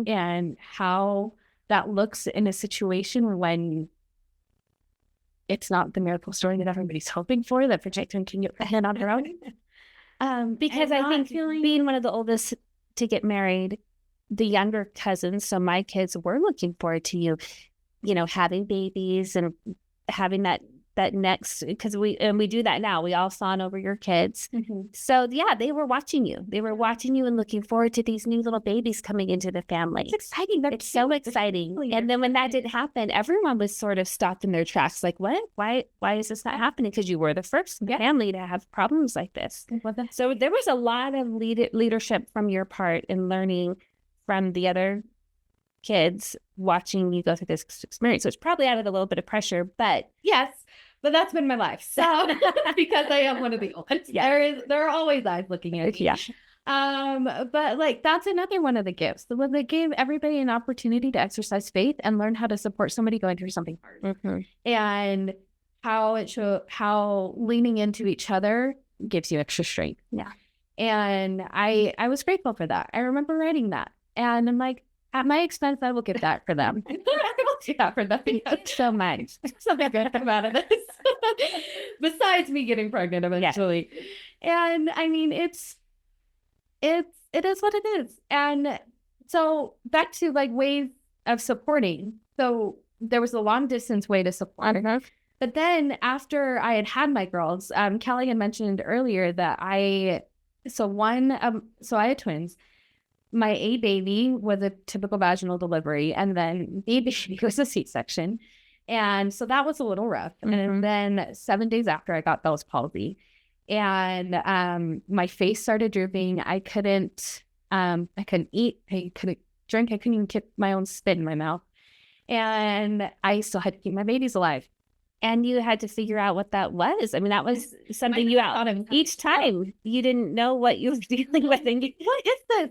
and how that looks in a situation when it's not the miracle story that everybody's hoping for, that Francesca can get pregnant on her own. Because I think being one of the oldest to get married, the younger cousins, so my kids were looking forward to you, having babies and having that next, because we do that now. We all fawn over your kids. So yeah, they were watching you. They were watching you and looking forward to these new little babies coming into the family. It's exciting. It's so exciting. And then when that didn't happen, everyone was sort of stopped in their tracks. Like, what? Why is this not happening? Because you were the first family to have problems like this. So there was a lot of leadership from your part in learning from the other kids watching you go through this experience. So it's probably added a little bit of pressure, but yes, but that's been my life. So because I am one of the oldest, there are always eyes looking at me. But like, that's another one of the gifts. The one that gave everybody an opportunity to exercise faith and learn how to support somebody going through something hard. And how leaning into each other gives you extra strength. And I was grateful for that. I remember writing that, and I'm like, at my expense, I will get that for them. I will do that for them. So much. Something good about it. Besides me getting pregnant eventually. And I mean, it is what it is. And so back to like ways of supporting. So there was a long distance way to support. But then after I had my girls, Callie had mentioned earlier that I had twins. My A baby was a typical vaginal delivery, and then B baby was a C-section. And so that was a little rough. And then 7 days after, I got Bell's palsy. And my face started drooping. I couldn't eat. I couldn't drink. I couldn't even keep my own spit in my mouth. And I still had to keep my babies alive. And you had to figure out what that was. I mean, that was something you out each time. You didn't know what you were dealing with. And what is this?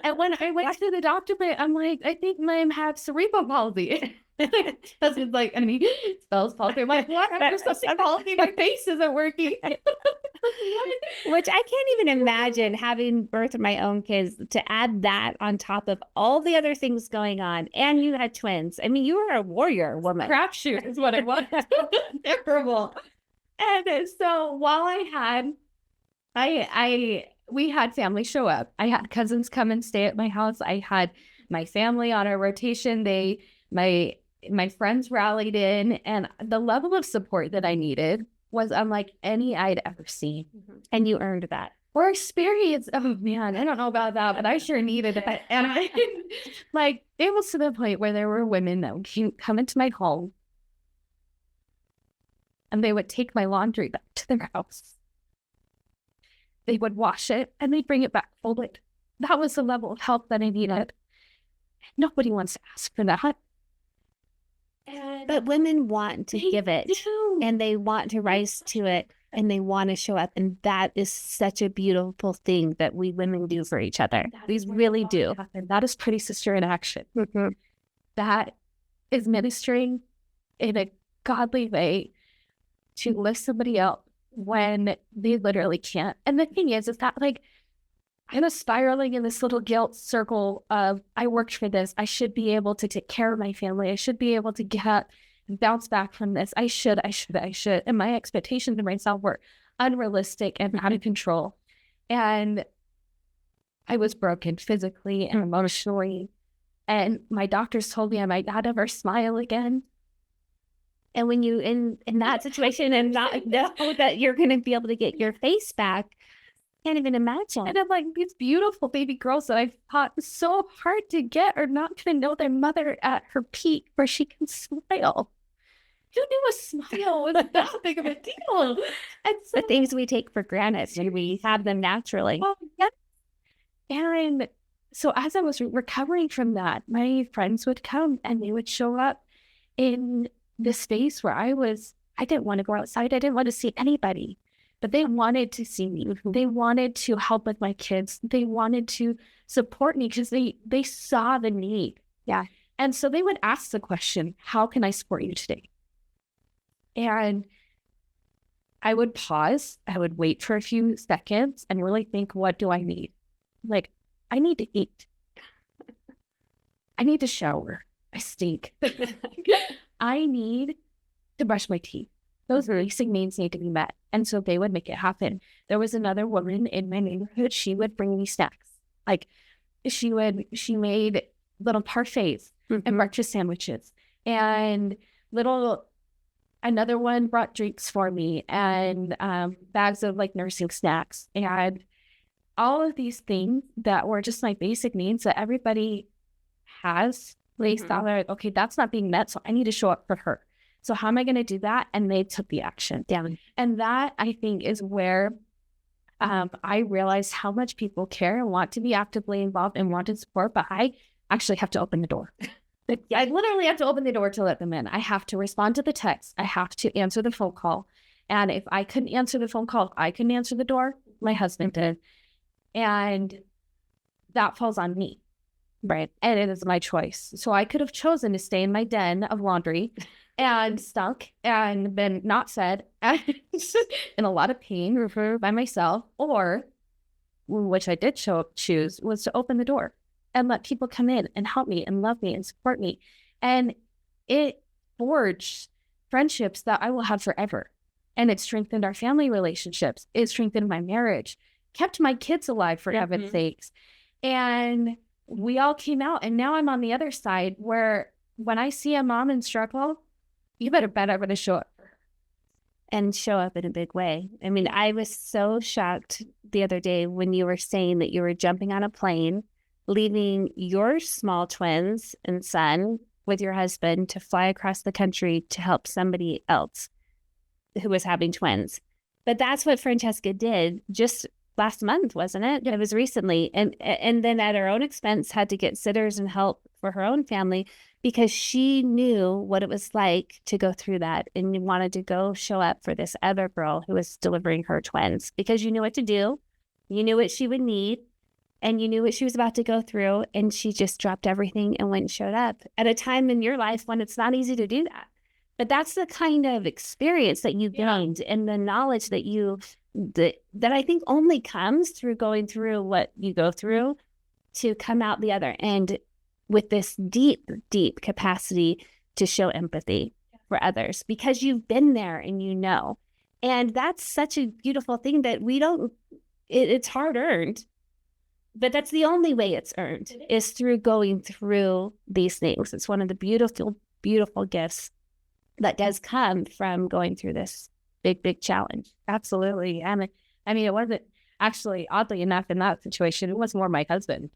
And when I went to the doctor, I'm like, I think mine had cerebral palsy. That's like, I mean, Bell's palsy. I'm like, what? There's something palsy. My face isn't working. Which I can't even imagine having birthed my own kids, to add that on top of all the other things going on. And you had twins. I mean, you were a warrior woman. Crapshoot is what it was. Terrible. And so while we had family show up. I had cousins come and stay at my house. I had my family on a rotation. My friends rallied in, and the level of support that I needed was unlike any I'd ever seen. And you earned that. Or experience. Oh man, I don't know about that, but I sure needed it. And it was to the point where there were women that would come into my home and they would take my laundry back to their house. They would wash it and they'd bring it back folded. That was the level of help that I needed. Nobody wants to ask for that. But women want to give it, and they want to rise to it, and they want to show up. And that is such a beautiful thing that we women do for each other. We really do. That is Pretty Sister in action. That is ministering in a godly way to lift somebody up when they literally can't. And the thing is that like, I was spiraling in this little guilt circle of, I worked for this. I should be able to take care of my family. I should be able to get up and bounce back from this. I should. And my expectations of myself were unrealistic and out of control. And I was broken physically and emotionally. And my doctors told me I might not ever smile again. And when you in that situation and not know that you're going to be able to get your face back, can't even imagine. And I'm like, these beautiful baby girls that I've fought so hard to get are not going to know their mother at her peak where she can smile. Who knew a smile was that big of a deal? And so, the things we take for granted and we have them naturally. Well, yeah. And so as I was recovering from that, my friends would come and they would show up in the space where I didn't want to go outside. I didn't want to see anybody. But they wanted to see me. They wanted to help with my kids. They wanted to support me because they saw the need. Yeah. And so they would ask the question, how can I support you today? And I would pause. I would wait for a few seconds and really think, what do I need? Like, I need to eat. I need to shower. I stink. I need to brush my teeth. Those basic needs need to be met. And so they would make it happen. There was another woman in my neighborhood. She would bring me snacks. Like she made little parfaits and breakfast sandwiches, and another one brought drinks for me, and bags of like nursing snacks, and all of these things that were just my basic needs that everybody has. They thought, like, okay, that's not being met, so I need to show up for her. So how am I going to do that? And they took the action. And that, I think, is where I realized how much people care and want to be actively involved and want to support, but I actually have to open the door. I literally have to open the door to let them in. I have to respond to the text. I have to answer the phone call. And if I couldn't answer the phone call, I couldn't answer the door, my husband did. And that falls on me. Right. And it is my choice. So I could have chosen to stay in my den of laundry and stunk and been not fed and in a lot of pain by myself, or, which I did choose, was to open the door and let people come in and help me and love me and support me. And it forged friendships that I will have forever. And it strengthened our family relationships. It strengthened my marriage, kept my kids alive, for heaven's sakes. And we all came out. And now I'm on the other side where when I see a mom in struggle, you better bet I'm going to show up. And show up in a big way. I mean, I was so shocked the other day when you were saying that you were jumping on a plane, leaving your small twins and son with your husband to fly across the country to help somebody else who was having twins. But that's what Francesca did just last month, wasn't it? It was recently. And then at her own expense had to get sitters and help for her own family because she knew what it was like to go through that and wanted to go show up for this other girl who was delivering her twins because you knew what to do. You knew what she would need and you knew what she was about to go through. And she just dropped everything and went and showed up at a time in your life when it's not easy to do that. But that's the kind of experience that you gained and the knowledge that that I think only comes through going through what you go through to come out the other end with this deep, deep capacity to show empathy for others because you've been there and you know. And that's such a beautiful thing that it's hard earned, but that's the only way it's earned is through going through these things. It's one of the beautiful, beautiful gifts that does come from going through this big, big challenge. Absolutely. And I mean, it wasn't actually, oddly enough, in that situation, it was more my husband.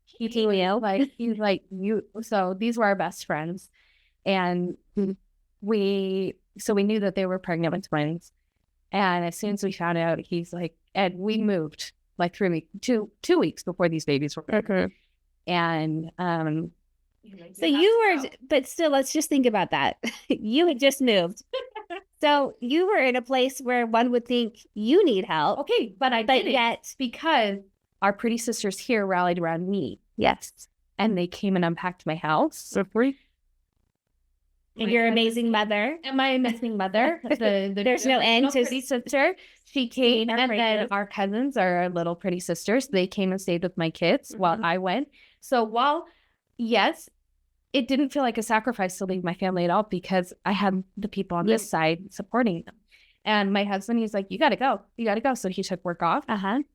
He's like, you. So these were our best friends. And we knew that they were pregnant with twins. And as soon as we found out, he's like, and we moved like 2 weeks before these babies were born. Okay. And, so you were, but still, let's just think about that. You had just moved. So you were in a place where one would think you need help. Okay, but didn't, yet because our pretty sisters here rallied around me. Yes. And they came and unpacked my house. And your amazing mother. And my amazing mother. There's no end to pretty sister. She came, and then our cousins, our little pretty sisters, they came and stayed with my kids while I went. So yes, it didn't feel like a sacrifice to leave my family at all because I had the people on this side supporting them. And my husband, he's like, you got to go. You got to go. So he took work off.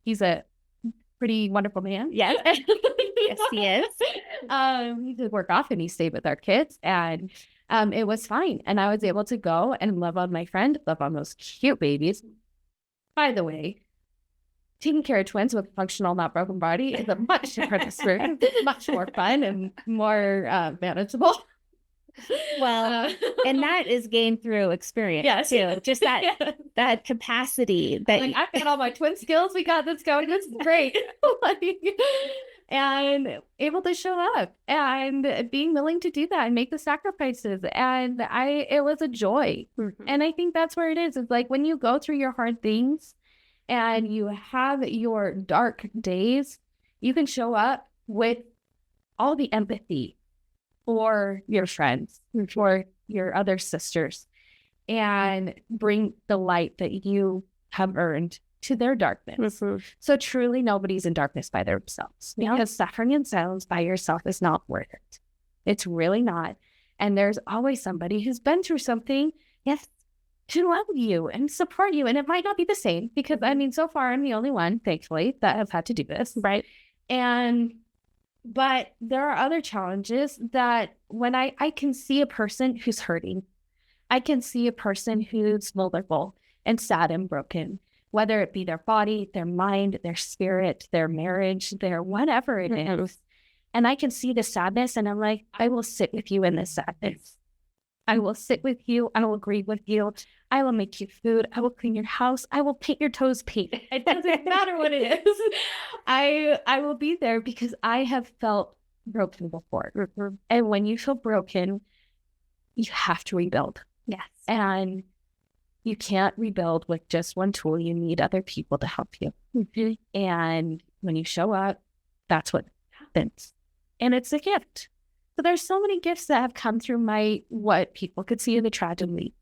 He's a pretty wonderful man. Yes. Yes, he is. He took work off and he stayed with our kids. And it was fine. And I was able to go and love on my friend, love on those cute babies. By the way, taking care of twins with a functional, not broken body is a much different experience. Much more fun and more manageable. Well, and that is gained through experience too. Just that capacity. That I've got all my twin skills. We got this going. This is great. And able to show up and being willing to do that and make the sacrifices. And it was a joy. And I think that's where it is. It's like when you go through your hard things and you have your dark days, you can show up with all the empathy for your friends, for your other sisters, and bring the light that you have earned to their darkness. So truly nobody's in darkness by themselves because suffering in silence by yourself is not worth it. It's really not. And there's always somebody who's been through something to love you and support you. And it might not be the same because, I mean, so far I'm the only one, thankfully, that have had to do this. Right. But there are other challenges that when I can see a person who's hurting, I can see a person who's vulnerable and sad and broken, whether it be their body, their mind, their spirit, their marriage, their whatever it is. And I can see the sadness and I'm like, I will sit with you in this sadness. I will sit with you. I will grieve with you. I will make you food. I will clean your house. I will paint your toes pink. It doesn't matter what it is. I will be there because I have felt broken before. And when you feel broken, you have to rebuild. Yes. And you can't rebuild with just one tool. You need other people to help you. And when you show up, that's what happens. And it's a gift. So there's so many gifts that have come through what people could see in the tragedy.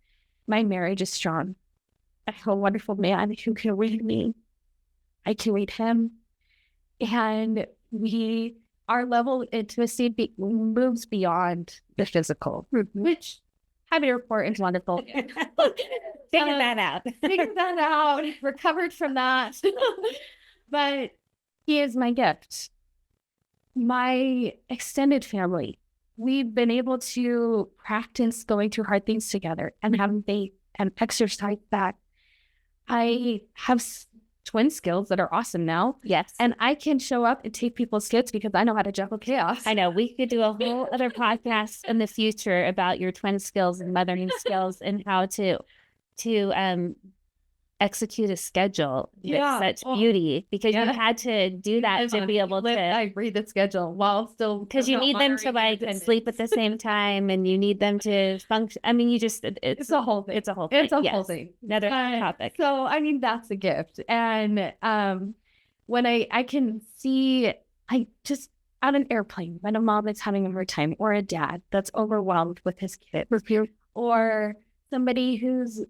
My marriage is strong. I have a wonderful man who can read me. I can read him. And our level of intimacy moves beyond the physical, which, happy to report, is wonderful. Figure that out. Figured that out. Recovered from that. But he is my gift. My extended family, we've been able to practice going through hard things together and have faith and exercise that. I have twin skills that are awesome now. Yes. And I can show up and take people's kids because I know how to juggle chaos. I know. We could do a whole other podcast in the future about your twin skills and mothering skills and how to execute a schedule with such beauty, because you had to do that to be able to. I read the schedule while still, because you need them to like sleep at the same time, and you need them to function. I mean, it's a whole thing. It's a whole thing. It's a whole thing. Another topic. So I mean, that's a gift. And when I can see, I just on an airplane when a mom is having a hard time, or a dad that's overwhelmed with his kid, or somebody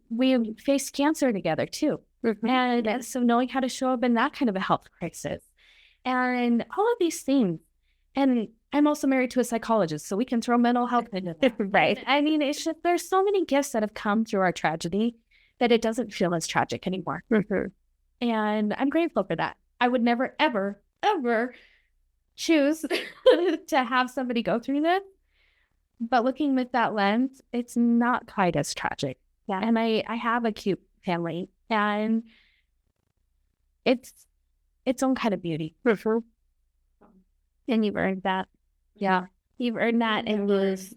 we faced cancer together too. And so knowing how to show up in that kind of a health crisis and all of these things. And I'm also married to a psychologist, so we can throw mental health into that. Right. I mean, it's just, there's so many gifts that have come through our tragedy that it doesn't feel as tragic anymore. And I'm grateful for that. I would never, ever, ever choose to have somebody go through this. But looking with that lens, it's not quite as tragic. Yeah. And I have a cute family, and it's its own kind of beauty. And you've earned that. Yeah. You've earned that, and you've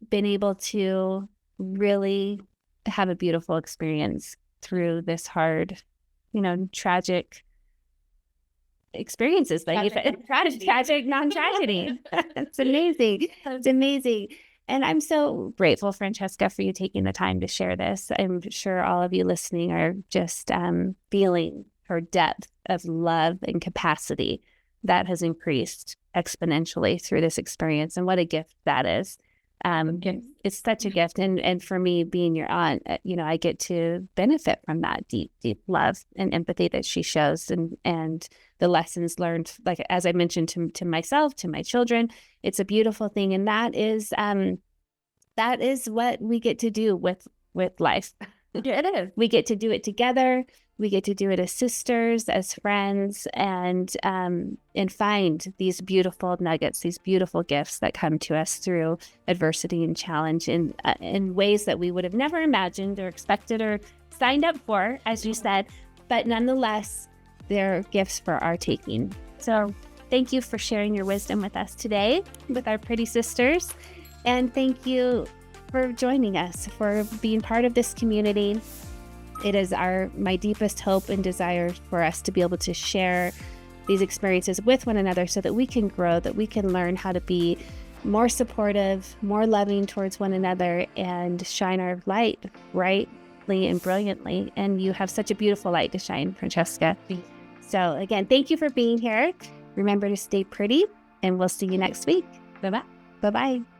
been able to really have a beautiful experience through this hard, tragic experiences that you've had. Tragic, non-tragedy. It's amazing. It's amazing. And I'm so grateful, Francesca, for you taking the time to share this. I'm sure all of you listening are just feeling her depth of love and capacity that has increased exponentially through this experience. And what a gift that is. It's such a gift. And for me, being your aunt, I get to benefit from that deep, deep love and empathy that she shows, and the lessons learned, like, as I mentioned, to myself, to my children. It's a beautiful thing. And that is what we get to do with life. It is. We get to do it together. We get to do it as sisters, as friends, and find these beautiful nuggets, these beautiful gifts that come to us through adversity and challenge in ways that we would have never imagined or expected or signed up for, as you said. But nonetheless, they're gifts for our taking. So thank you for sharing your wisdom with us today, with our pretty sisters. And thank you for joining us, for being part of this community. It is my deepest hope and desire for us to be able to share these experiences with one another so that we can grow, that we can learn how to be more supportive, more loving towards one another, and shine our light brightly and brilliantly. And you have such a beautiful light to shine, Francesca. So again, thank you for being here. Remember to stay pretty, and we'll see you next week. Bye-bye. Bye-bye.